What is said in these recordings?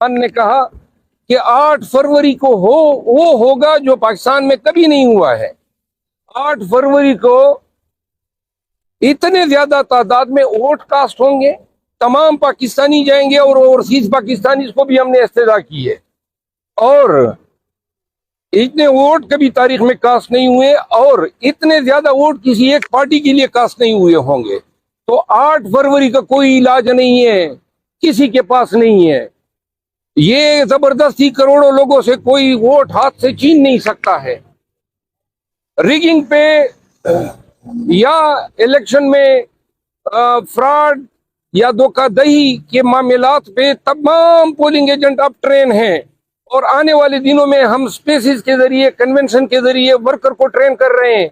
खान ने कहा कि 8 फरवरी को वो होगा जो पाकिस्तान में कभी नहीं हुआ है। 8 फरवरी को इतने ज्यादा तादाद में वोट कास्ट होंगे, तमाम पाकिस्तानी जाएंगे और ओवरसीज पाकिस्तानी को भी हमने इस्तदा की है। और इतने वोट कभी तारीख में कास्ट नहीं हुए और इतने ज्यादा वोट किसी एक पार्टी के लिए कास्ट नहीं हुए होंगे। तो 8 फरवरी का कोई इलाज नहीं है, किसी के पास नहीं है। ये जबरदस्ती करोड़ों लोगों से कोई वोट हाथ से छीन नहीं सकता है। रिगिंग पे या इलेक्शन में फ्रॉड या धोखाधड़ी के मामलात पे तमाम पोलिंग एजेंट अब ट्रेन हैं और आने वाले दिनों में हम स्पेसिस के जरिए, कन्वेंशन के जरिए वर्कर को ट्रेन कर रहे हैं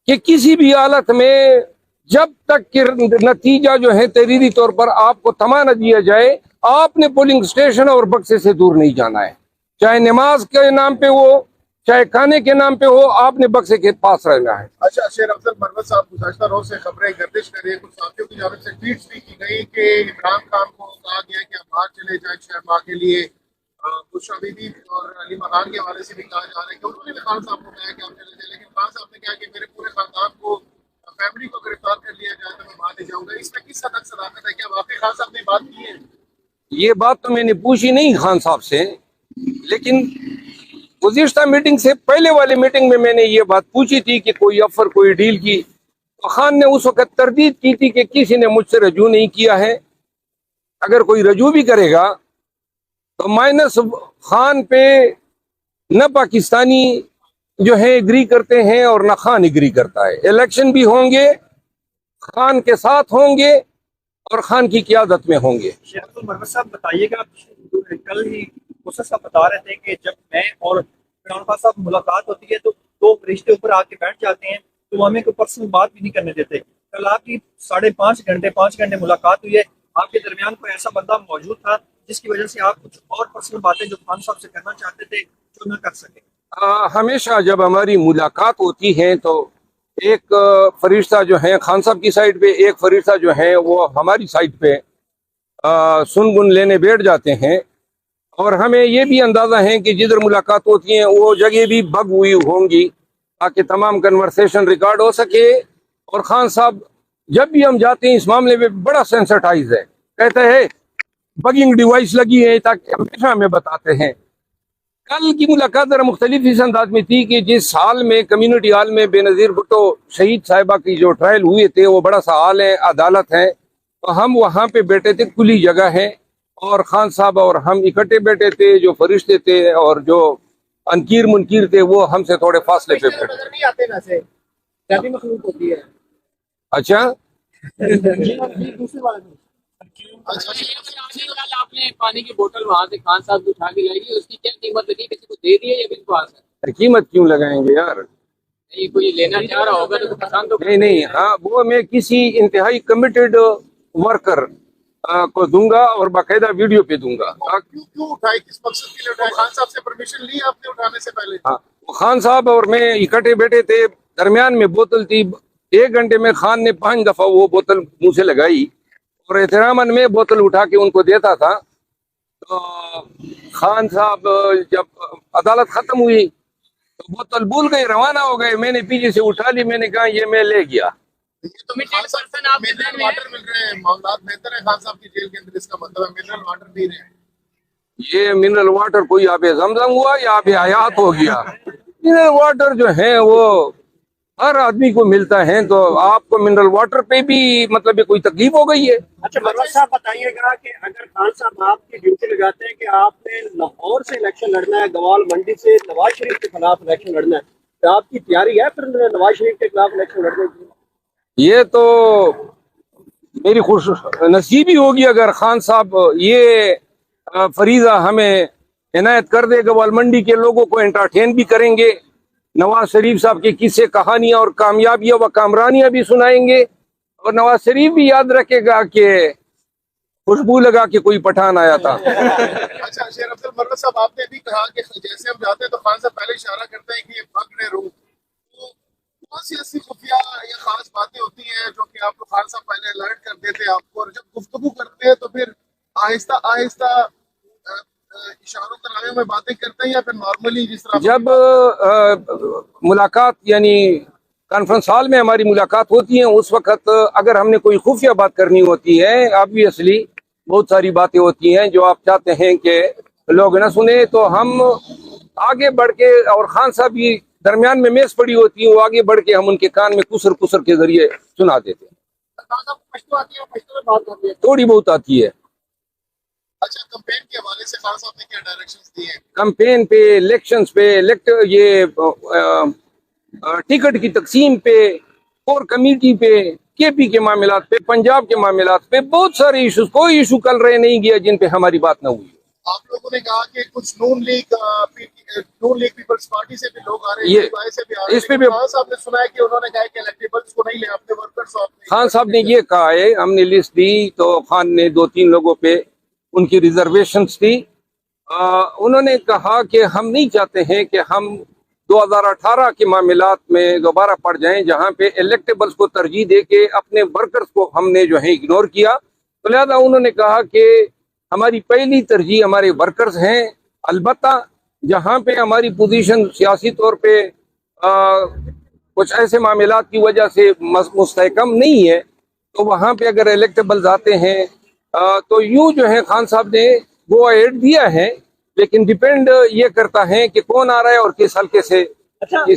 कि किसी भी हालत में जब तक कि नतीजा जो है तहरीरी तौर पर आपको थमा न दिया जाए, आपने पोलिंग स्टेशन और बक्से से दूर नहीं जाना है। चाहे नमाज के नाम पे हो, चाहे खाने के नाम पे हो, आपने बक्से के पास रहना है। अच्छा, शेर अफजल मरवत साहब, गुज़श्ता रोज से खबरें गर्दिश कर रही है, कुछ साथियों की जानिब से ट्वीट्स भी की गई कि इमरान खान को कहा गया कि आप बाहर चले जाए 6 माह के लिए। कुछ अभी और अली मकान के हवाले से भी कहा जा रहा है कि उन्होंने भी खान साहब को कहा कि आप चले जाए, लेकिन खान साहब ने कहा कि मेरे पूरे खानदान को, फैमिली को गिरफ्तार कर लिया जाए तो मैं बाहर नहीं जाऊंगा। इसमें किस हद तक सदाकत है? क्या वाकई खान साहब ने बात की है? ये बात तो मैंने पूछी नहीं खान साहब से, लेकिन गुज़िश्ता मीटिंग से पहले वाले मीटिंग में मैंने ये बात पूछी थी कि कोई ऑफर, कोई डील की, तो खान ने उस वक्त तरदीद की थी कि किसी ने मुझसे रजू नहीं किया है। अगर कोई रजू भी करेगा तो माइनस खान पे न पाकिस्तानी जो है एग्री करते हैं और न खान एग्री करता है। इलेक्शन भी होंगे, खान के साथ होंगे और खान की क़यादत में होंगे। शेख अब्दुल मरवत साहब बताइएगा, कल ही मुसर साहब बता रहे थे कि जब मैं और इमरान खान साहब मुलाकात होती है तो 2 फरिश्ते ऊपर आके बैठ जाते हैं, तो हमें कोई पर्सनल बात भी नहीं करने देते। कल आपकी 5.5 घंटे मुलाकात हुई है, आपके दरमियान कोई ऐसा बंदा मौजूद था जिसकी वजह से आप कुछ और पर्सनल बातें जो खान साहब से करना चाहते थे जो न कर सके? हमेशा जब हमारी मुलाकात होती है तो एक फरिश्ता जो है खान साहब की साइड पे, एक फरिश्ता जो है वो हमारी साइड पे सुनगुन लेने बैठ जाते हैं। और हमें ये भी अंदाजा है कि जिधर मुलाकात होती है वो जगह भी बग हुई होंगी ताकि तमाम कन्वर्सेशन रिकॉर्ड हो सके। और खान साहब जब भी हम जाते हैं इस मामले में बड़ा सेंसिटाइज है, कहते हैं बगिंग डिवाइस लगी है, ताकि हमेशा हमें बताते हैं। कल की मुलाकात जरा मुख्तलिफ इस अंदाज में थी कि जिस हाल में कम्युनिटी हॉल में बेनज़ीर भुट्टो शहीद साहिबा की जो ट्रायल हुए थे वो बड़ा सा हाल है, अदालत है, तो हम वहाँ पे बैठे थे, खुली जगह है और खान साहब और हम इकट्ठे बैठे थे। जो फरिश्ते थे और जो अनकीर मुनकीर थे वो हमसे थोड़े फासले पे बैठे। नजर नहीं आते वैसे, क्या भी मखलूक होती है। अच्छा, दूसरे वाले में कल आपने पानी की बोतल वहाँ से खान साहब को उठा के लाई, उसकी क्या कीमत लगी? किसी को दे दी है या विश्वास है? कीमत क्यों लगाएंगे यार? नहीं, कोई लेना चाह रहा होगा तो पसंद तो नहीं, हाँ, वो मैं किसी इंतहाई कमिटेड वर्कर को दूंगा और बाकायदा वीडियो पे दूंगा। क्यों उठाई, किस मकसद के लिए उठाई? खान साहब से परमिशन ली आपने उठाने से पहले? हाँ, वो खान साहब और मैं इकट्ठे बैठे थे, दरमियान में बोतल थी। 1 घंटे में खान ने 5 दफा वो बोतल मुंह से लगाई और एहतरामन में बोतल उठा के उनको देता था। तो खान साहब जब अदालत खत्म हुई तो बोतल भूल गए, रवाना हो गए। मैंने पीछे से उठा ली, मैंने कहा ये मैं ले गया। ये तो खान साहब आप मिनरल वाटर मिल रहे हैं, मामलात बेहतर है खान साहब की जेल के अंदर, इसका मतलब है मिनरल वाटर पी रहे हैं। ये मिनरल वाटर कोई आबे जमजम हुआ या आबे हयात हो गया? मिनरल वाटर जो है वो हर आदमी को मिलता है, तो आपको मिनरल वाटर पे भी मतलब कोई तकलीफ हो गई है? अच्छा, मरवत साहब बताइएगा कि अगर खान साहब आपकी ड्यूटी लगाते हैं कि आपने लाहौर से इलेक्शन लड़ना है, गवाल मंडी से नवाज शरीफ के खिलाफ इलेक्शन लड़ना है, तो आपकी तैयारी है फिर नवाज शरीफ के खिलाफ इलेक्शन लड़ने की? ये तो मेरी खुश नसीबी होगी अगर खान साहब ये फरीजा हमें इनायत कर दे। गवाल मंडी के लोगों को एंटरटेन भी करेंगे, नवाज शरीफ साहब की किस्से, कहानियां और कामयाबियां व कामरानियां भी सुनाएंगे और नवाज शरीफ भी याद रखेगा कि खुशबू लगा के कोई पठान आया था। अच्छा, शेर अफजल मरवत साहब, आपने भी कहा कि जैसे हम जाते हैं तो खान साहब पहले इशारा करते हैं कि ये भग रहे रूह, तो कौन सी ऐसी खुफिया या खास बातें होती हैं जो कि आपको खान साहब पहले अलर्ट कर देते हैं आपको, और जब गुफ्तगू करते हैं तो फिर आहिस्ता आहिस्ता इशारों करारे में बातें करते हैं या फिर नॉर्मली जिस तरह जब मुलाकात यानी कॉन्फ्रेंस हॉल में हमारी मुलाकात होती है, उस वक्त अगर हमने कोई खुफिया बात करनी होती है, ऑब्वियसली बहुत सारी बातें होती हैं जो आप चाहते हैं कि लोग न सुने, तो हम आगे बढ़ के, और खान साहब भी दरमियान में मेज पड़ी होती है, वो आगे बढ़ के हम उनके कान में कुसर कुसर के जरिए सुना देते हैं। पश्तो आती है, पश्तो में बात करती है। थोड़ी बहुत आती है। अच्छा, कैंपेन के हवाले से खान साहब ने क्या डायरेक्शंस दिए हैं? कैंपेन पे, इलेक्शंस पे, ये टिकट की तकसीम पे, कोर कमेटी पे, केपी के मामलात पे, पंजाब के मामलात पे, बहुत सारे इशूज, कोई इशू कल रह नहीं गया जिन पे हमारी बात ना हुई। आप लोगों ने कहा कि कुछ नून लीग पीपल्स पार्टी से भी लोग आ रहे ये- हैं, UPI से भी आ रहे हैं, इस पे लेकिन भी खान साहब ने सुना है कि उन्होंने कहा है कि इलेक्टेबल्स को नहीं ले, अपने वर्कर्स को खान साहब ने ये कहा है, हमने लिस्ट दी तो खान ने 2-3 लोगों पे उनकी रिजर्वेशंस दी। उन्होंने कहा कि हम नहीं चाहते हैं कि हम 2018 के मामलात में दोबारा पड़ जाएं, जहां पे इलेक्टेबल्स को तरजीह दे के अपने वर्कर्स को हमने जो है इग्नोर किया। तो लिहाजा उन्होंने कहा कि हमारी पहली तरजीह हमारे वर्कर्स हैं, अलबत्ता जहां पे हमारी पोजीशन सियासी तौर पे कुछ ऐसे मामलात की वजह से मुस्तहकम नहीं है, तो वहां पे अगर इलेक्टेबल्स आते हैं तो यूं जो है खान साहब ने वो अहेड दिया है, लेकिन डिपेंड ये करता है कि कौन आ रहा है और किस हल्के से। अच्छा। किसी